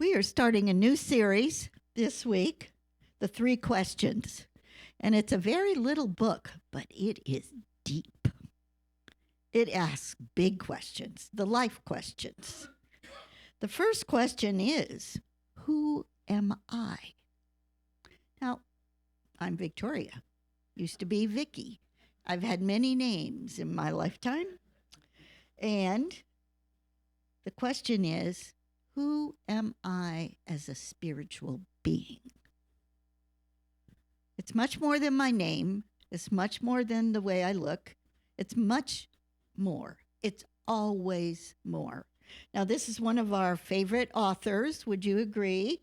We are starting a new series this week, The Three Questions. And it's a very little book, but it is deep. It asks big questions, the life questions. The first question is, who am I? Now, I'm Victoria. Used to be Vicky. I've had many names in my lifetime. And the question is, who am I as a spiritual being? It's much more than my name. It's much more than the way I look. It's much more. It's always more. Now, this is one of our favorite authors. Would you agree?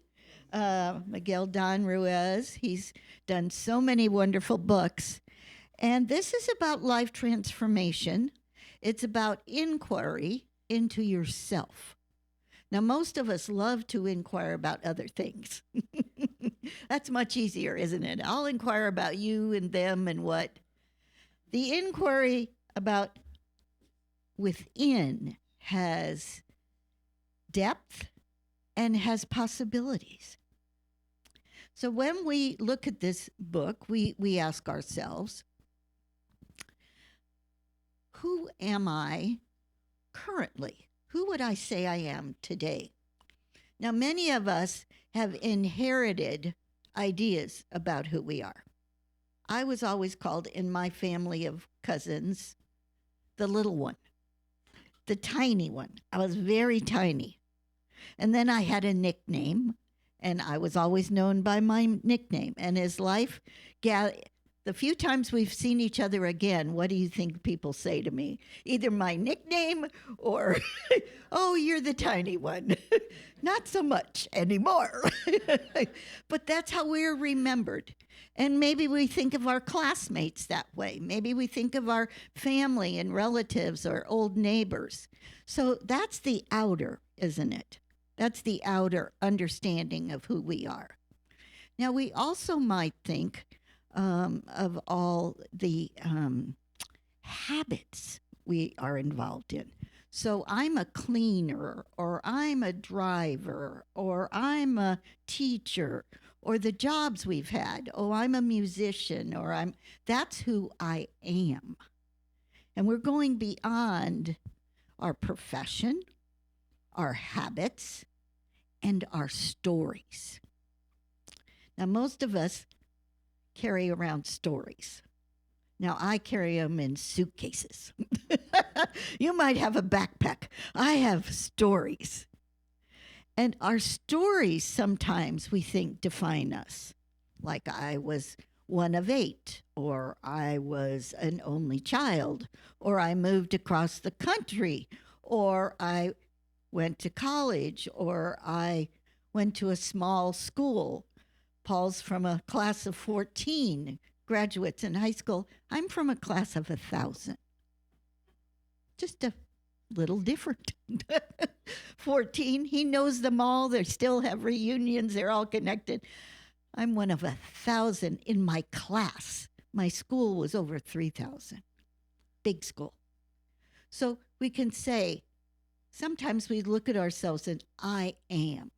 Miguel Ruiz. He's done so many wonderful books. And this is about life transformation. It's about inquiry into yourself. Now, most of us love to inquire about other things. That's much easier, isn't it? I'll inquire about you and them and what. The inquiry about within has depth and has possibilities. So when we look at this book, we ask ourselves, who am I currently? Who would I say I am today? Now, many of us have inherited ideas about who we are. I was always called in my family of cousins the little one, the tiny one. I was very tiny. And then I had a nickname, and I was always known by my nickname. And as life the few times we've seen each other again, what do you think people say to me? Either my nickname or, oh, you're the tiny one. Not so much anymore. But that's how we're remembered. And maybe we think of our classmates that way. Maybe we think of our family and relatives or old neighbors. So that's the outer, isn't it? That's the outer understanding of who we are. Now, we also might think of all the habits we are involved in. So I'm a cleaner, or I'm a driver, or I'm a teacher, or the jobs we've had. Oh, I'm a musician, or that's who I am. And we're going beyond our profession, our habits, and our stories. Now, most of us carry around stories. Now, I carry them in suitcases. You might have a backpack. I have stories. And our stories sometimes we think define us. Like I was one of 8, or I was an only child, or I moved across the country, or I went to college, or I went to a small school. Paul's from a class of 14 graduates in high school. I'm from a class of 1,000. Just a little different. 14, he knows them all. They still have reunions. They're all connected. I'm one of 1,000 in my class. My school was over 3,000. Big school. So we can say, sometimes we look at ourselves and I am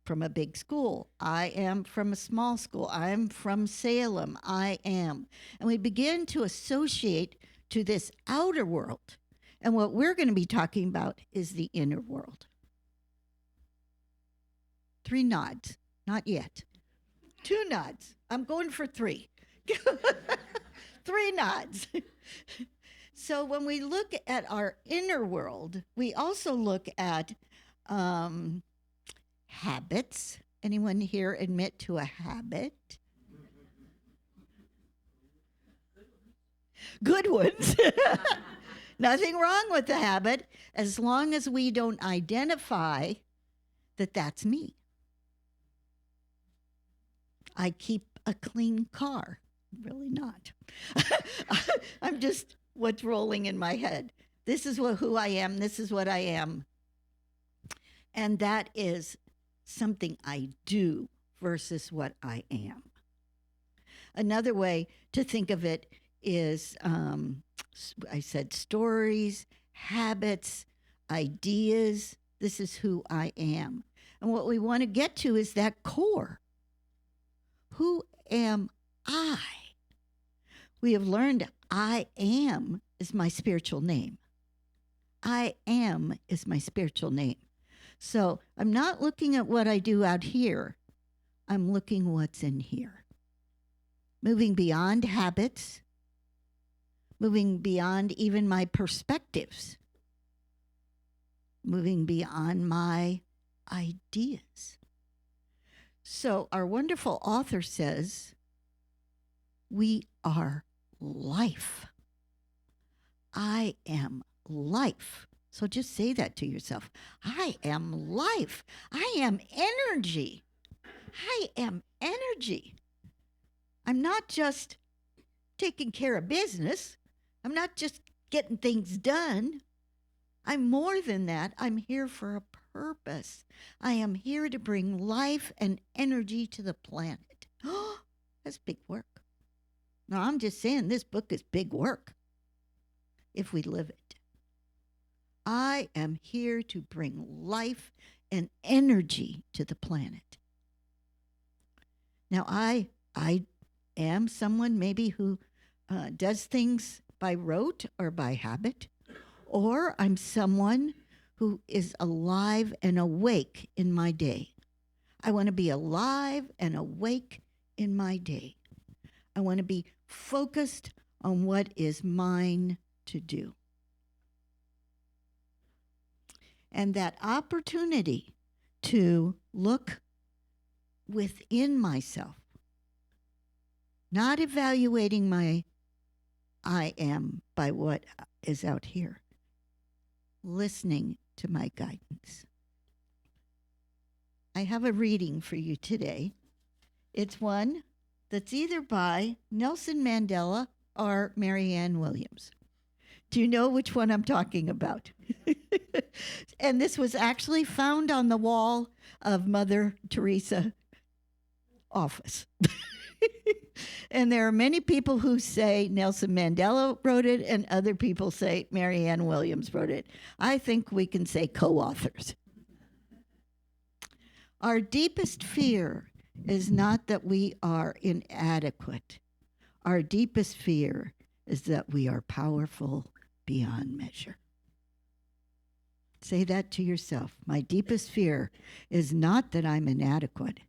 from a big school. I am from a small school. I'm from Salem. I am. And we begin to associate to this outer world. And what we're going to be talking about is the inner world. 3 nods. Not yet. 2 nods. I'm going for 3. 3 nods. So when we look at our inner world, we also look at habits. Anyone here admit to a habit? Good ones. Nothing wrong with the habit as long as we don't identify that that's me. I keep a clean car. Really not. I'm just what's rolling in my head. This is who I am. This is what I am. And that is something I do versus what I am. Another way to think of it is, I said stories, habits, ideas, This is who I am. And what we want to get to is that core. Who am I? We have learned I am is my spiritual name. I am is my spiritual name. So I'm not looking at what I do out here. I'm looking what's in here. Moving beyond habits, moving beyond even my perspectives, moving beyond my ideas. So our wonderful author says, we are life. I am life. So just say that to yourself. I am life. I am energy. I am energy. I'm not just taking care of business. I'm not just getting things done. I'm more than that. I'm here for a purpose. I am here to bring life and energy to the planet. That's big work. Now, I'm just saying this book is big work if we live it. I am here to bring life and energy to the planet. Now, I am someone maybe who does things by rote or by habit, or I'm someone who is alive and awake in my day. I want to be alive and awake in my day. I want to be focused on what is mine to do. And that opportunity to look within myself, not evaluating my I am by what is out here, listening to my guidance. I have a reading for you today. It's one that's either by Nelson Mandela or Marianne Williams. Do you know which one I'm talking about? And this was actually found on the wall of Mother Teresa office. And there are many people who say Nelson Mandela wrote it, and other people say Marianne Williams wrote it. I think we can say co-authors. Our deepest fear is not that we are inadequate. Our deepest fear is that we are powerful beyond measure. Say that to yourself. My deepest fear is not that I'm inadequate.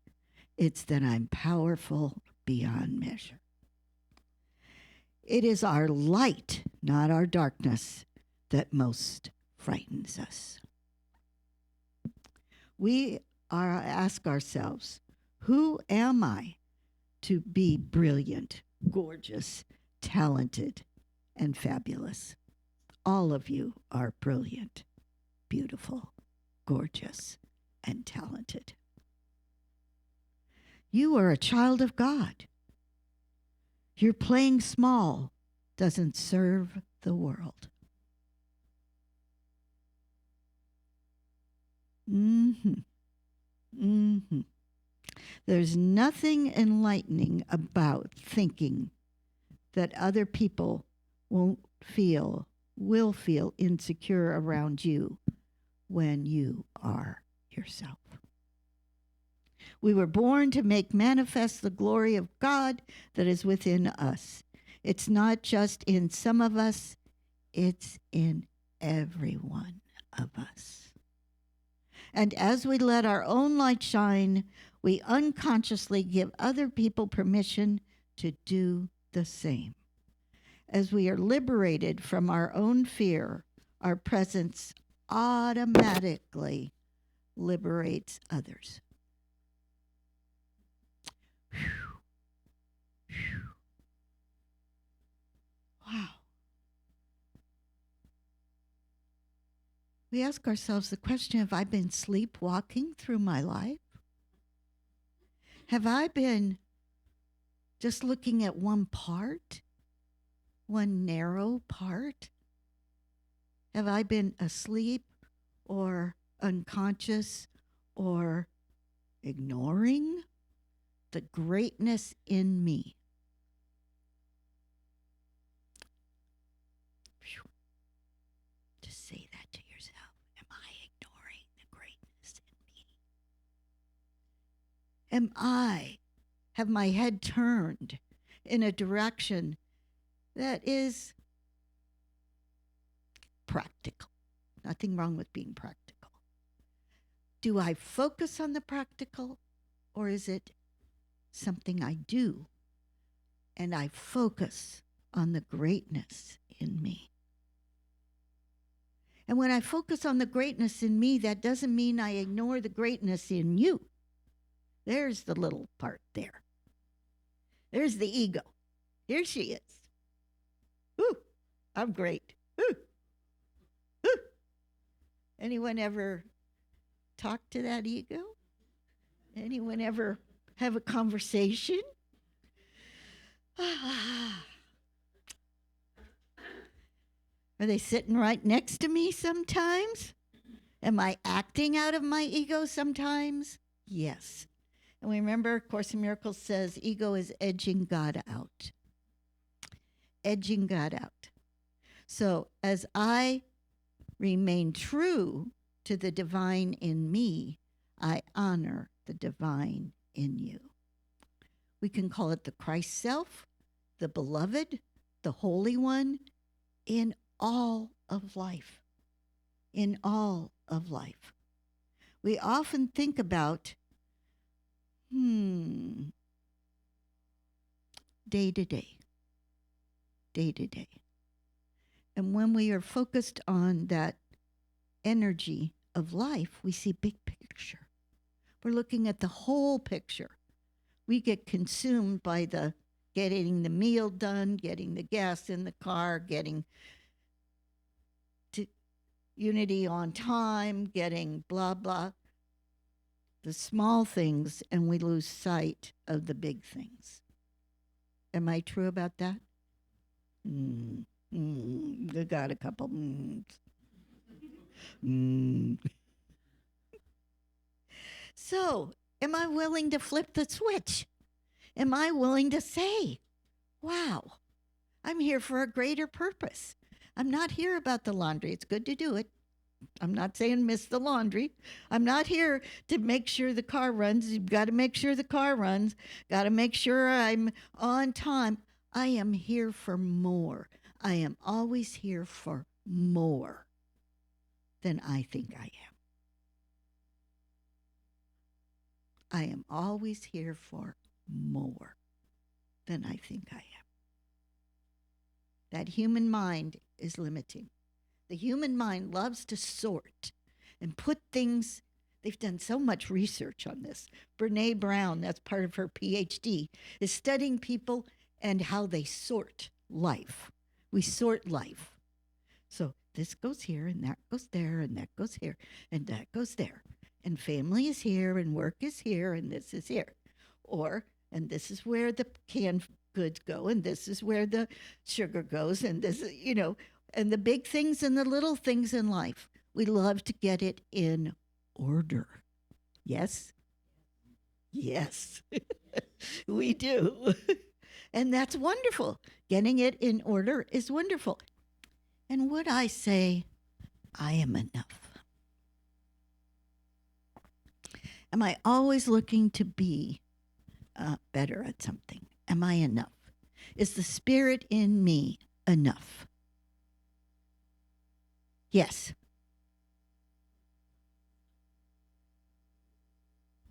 It's that I'm powerful beyond measure. It is our light, not our darkness, that most frightens us. We ask ourselves, who am I to be brilliant, gorgeous, talented, and fabulous? All of you are brilliant, beautiful, gorgeous, and talented. You are a child of God. Your playing small doesn't serve the world. There's nothing enlightening about thinking that other people will feel insecure around you when you are yourself. We were born to make manifest the glory of God that is within us. It's not just in some of us, it's in every one of us. And as we let our own light shine, we unconsciously give other people permission to do the same. As we are liberated from our own fear, our presence automatically liberates others. Wow. We ask ourselves the question, have I been sleepwalking through my life? Have I been just looking at one part, one narrow part? Have I been asleep or unconscious or ignoring the greatness in me? Just say that to yourself. Am I ignoring the Have my head turned in a direction that is practical? Nothing wrong with being practical. Do I focus on the practical, or is it something I do and I focus on the greatness in me? And when I focus on the greatness in me, that doesn't mean I ignore the greatness in you. There's the little part there. There's the ego. Here she is. Ooh, I'm great. Ooh, ooh. Anyone ever talk to that ego? Anyone ever have a conversation? Are they sitting right next to me sometimes? Am I acting out of my ego sometimes? Yes. And we remember Course in Miracles says ego is edging God out. Edging God out. So as I remain true to the divine in me, I honor the divine in you. We can call it the Christ self, the beloved, the Holy One, in all of life. In all of life. We often think about, day to day. Day to day. And when we are focused on that energy of life, we see big picture. We're looking at the whole picture. We get consumed by the getting the meal done, getting the gas in the car, getting to unity on time, getting blah, blah. The small things, and we lose sight of the big things. Am I true about that? I got a couple. So, am I willing to flip the switch? Am I willing to say, wow, I'm here for a greater purpose? I'm not here about the laundry. It's good to do it. I'm not saying miss the laundry. I'm not here to make sure the car runs. You've got to make sure the car runs. Got to make sure I'm on time. I am here for more. I am always here for more than I think I am. I am always here for more than I think I am. That human mind is limiting. The human mind loves to sort and put things. They've done so much research on this. Brene Brown, that's part of her PhD, is studying people and how they sort life. We sort life. So this goes here, and that goes there, and that goes here, and that goes there. And family is here, and work is here, and this is here. And this is where the canned goods go, and this is where the sugar goes, and this is, and the big things and the little things in life. We love to get it in order. Yes? Yes, we do. And that's wonderful. Getting it in order is wonderful. And would I say, I am enough? Am I always looking to be better at something? Am I enough? Is the spirit in me enough? Yes.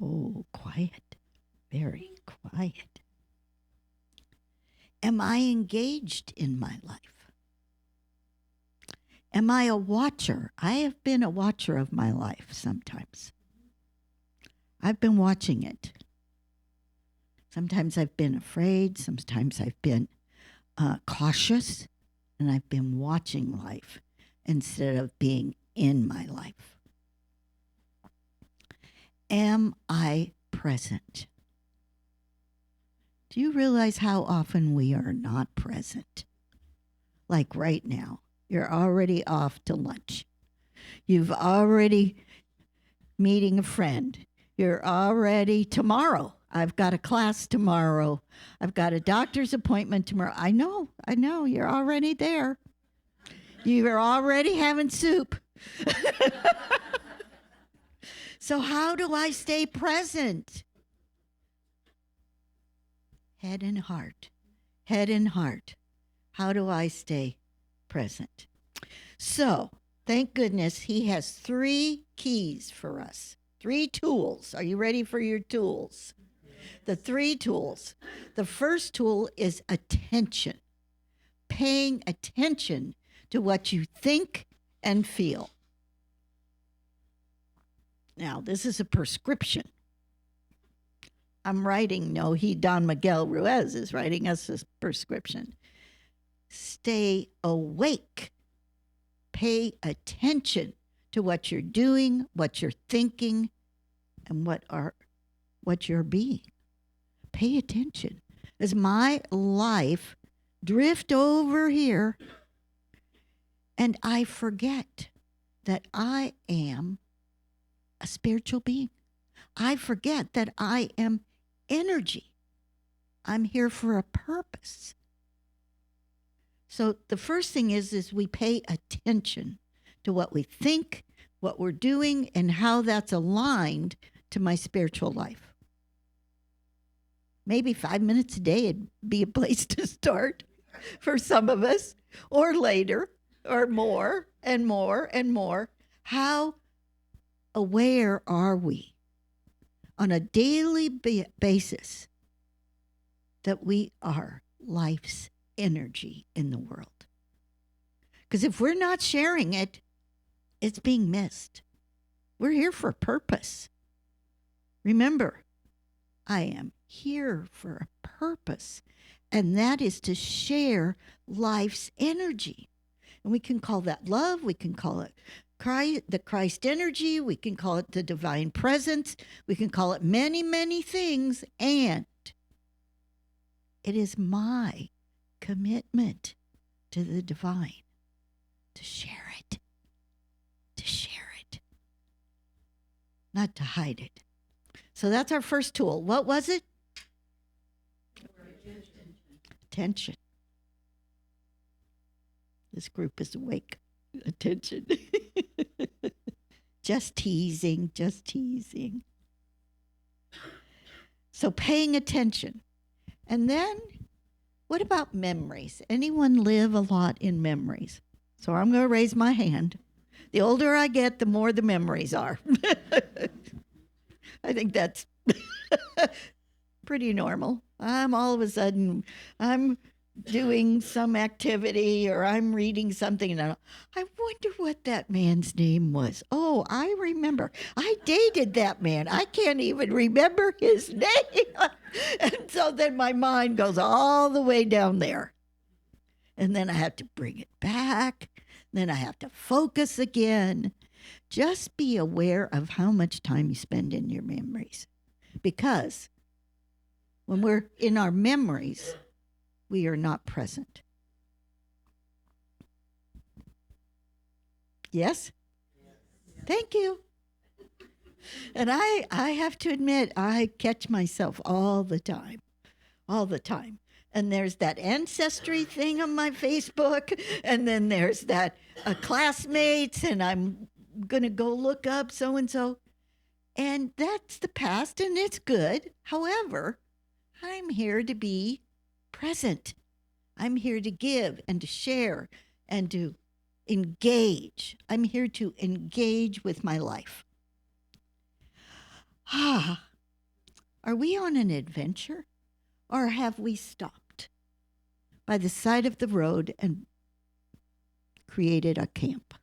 Oh, quiet. Very quiet. Am I engaged in my life? Am I a watcher? I have been a watcher of my life sometimes. I've been watching it. Sometimes I've been afraid. Sometimes I've been cautious. And I've been watching life instead of being in my life. Am I present? Do you realize how often we are not present? Like right now, you're already off to lunch. You've already meeting a friend. You're already tomorrow. I've got a class tomorrow. I've got a doctor's appointment tomorrow. I know, you're already there. You're already having soup. So how do I stay present? Head and heart. Head and heart. How do I stay present? So, thank goodness he has 3 keys for us. 3 tools. Are you ready for your tools? The 3 tools. The first tool is attention. Paying attention to what you think and feel. Now, this is a prescription. I'm writing, no, Don Miguel Ruiz is writing us a prescription. Stay awake. Pay attention to what you're doing, what you're thinking, and what you're being. Pay attention. As my life drift over here, and I forget that I am a spiritual being. I forget that I am energy. I'm here for a purpose. So the first thing is we pay attention to what we think, what we're doing, and how that's aligned to my spiritual life. Maybe 5 minutes a day would be a place to start for some of us, or later, or more and more and more. How aware are we on a daily basis that we are life's energy in the world? Because if we're not sharing it, it's being missed. We're here for a purpose. Remember, I am here for a purpose, and that is to share life's energy. And we can call that love, we can call it the Christ energy, we can call it the divine presence, we can call it many, many things, and it is my commitment to the divine to share it, not to hide it. So that's our first tool. What was it? Attention. This group is awake. Attention. Just teasing. So paying attention. And then, what about memories? Anyone live a lot in memories? So I'm going to raise my hand. The older I get, the more the memories are. I think that's pretty normal. All of a sudden, I'm doing some activity or I'm reading something and I wonder what that man's name was. Oh, I remember. I dated that man. I can't even remember his name. And so then my mind goes all the way down there. And then I have to bring it back. Then I have to focus again. Just be aware of how much time you spend in your memories. Because when we're in our memories, we are not present. Yes? Thank you. And I have to admit, I catch myself all the time. And there's that ancestry thing on my Facebook, and then there's that classmates, and I'm going to go look up so-and-so. And that's the past, and it's good. However, I'm here to be present. I'm here to give and to share and to engage. I'm here to engage with my life. Are we on an adventure, or have we stopped by the side of the road and created a camp?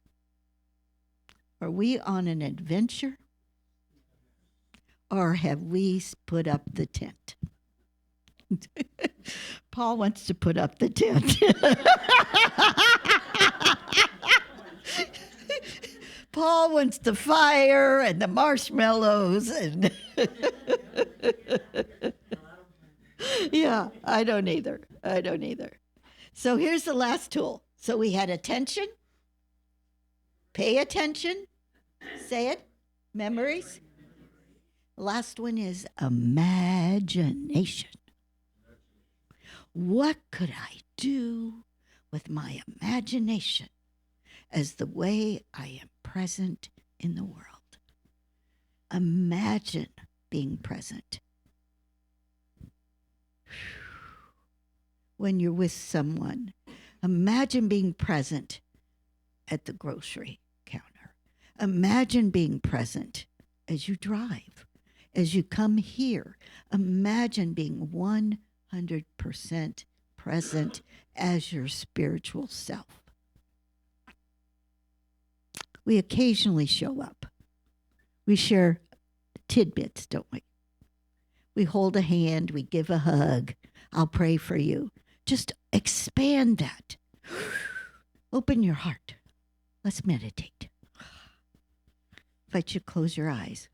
Are we on an adventure, or have we put up the tent? Paul wants to put up the tent. Paul wants the fire and the marshmallows and yeah, I don't either. So here's the last tool. So we had attention, pay attention, say it, memories. Last one is imagination. What could I do with my imagination as the way I am present in the world? Imagine being present. when you're with someone. Imagine being present at the grocery counter. Imagine being present as you drive, as you come here. Imagine being 100% present as your spiritual self. We occasionally show up. We share tidbits, don't we? We hold a hand, we give a hug. I'll pray for you. Just expand that. Open your heart. Let's meditate. Invite you to close your eyes.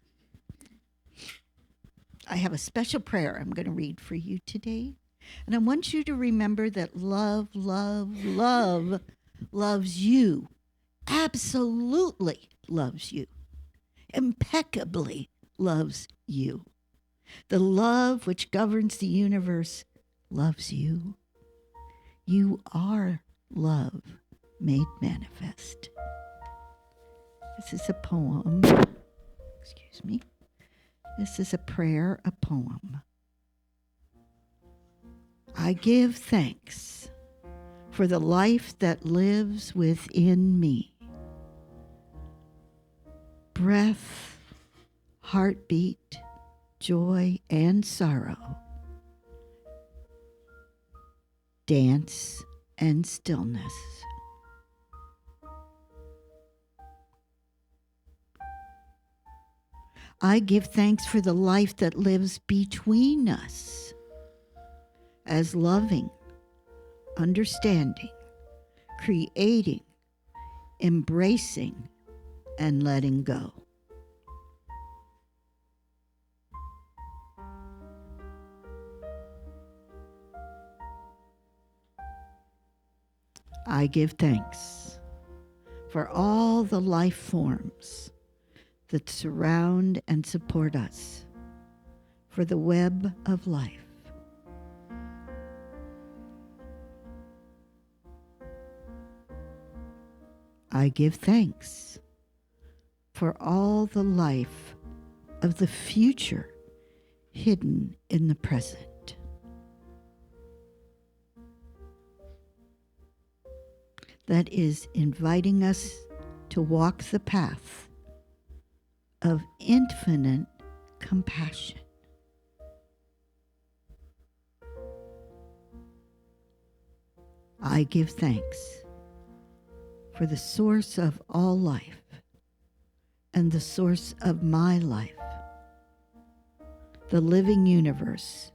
I have a special prayer I'm going to read for you today. And I want you to remember that love loves you. Absolutely loves you. Impeccably loves you. The love which governs the universe loves you. You are love made manifest. This is a poem. Excuse me. This is a prayer, a poem. I give thanks for the life that lives within me. Breath, heartbeat, joy, and sorrow. Dance and stillness. I give thanks for the life that lives between us as loving, understanding, creating, embracing, and letting go. I give thanks for all the life forms that surround and support us, for the web of life. I give thanks for all the life of the future hidden in the present. That is inviting us to walk the path of infinite compassion. I give thanks for the source of all life and the source of my life, the living universe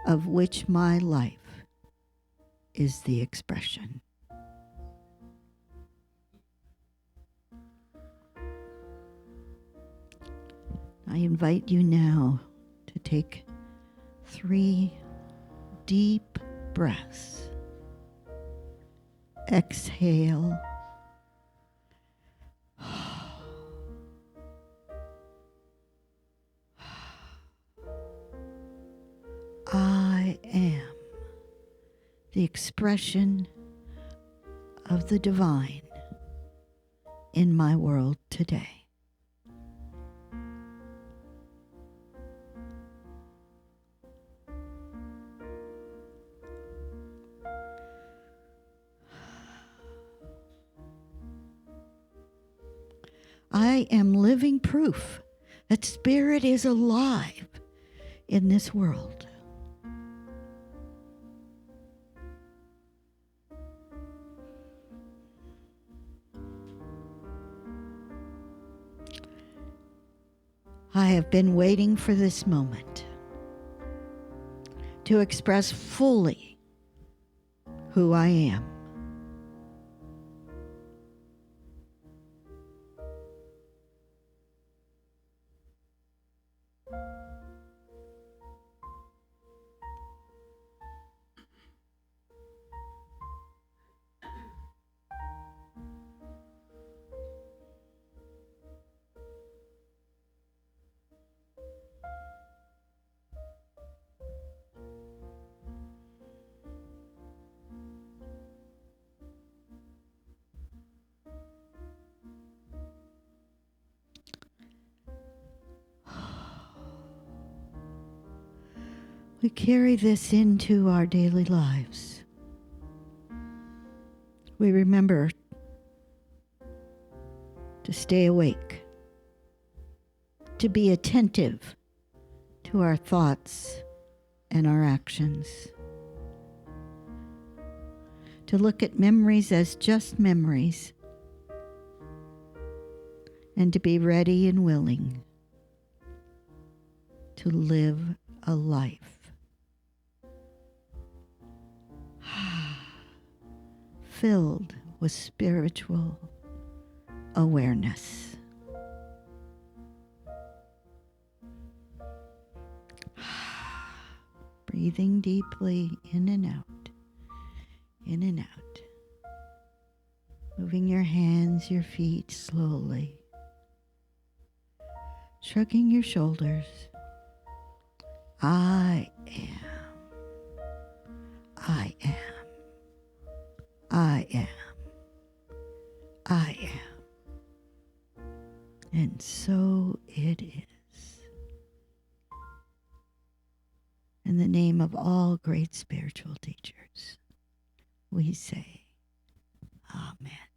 of which my life is the expression. I invite you now to take 3 deep breaths. Exhale. I am the expression of the divine in my world today. I am living proof that spirit is alive in this world. I have been waiting for this moment to express fully who I am. We carry this into our daily lives. We remember to stay awake, to be attentive to our thoughts and our actions, to look at memories as just memories, and to be ready and willing to live a life filled with spiritual awareness. Breathing deeply in and out, in and out. Moving your hands, your feet slowly. Shrugging your shoulders. I am. I am. I am. I am. And so it is. In the name of all great spiritual teachers, we say, Amen.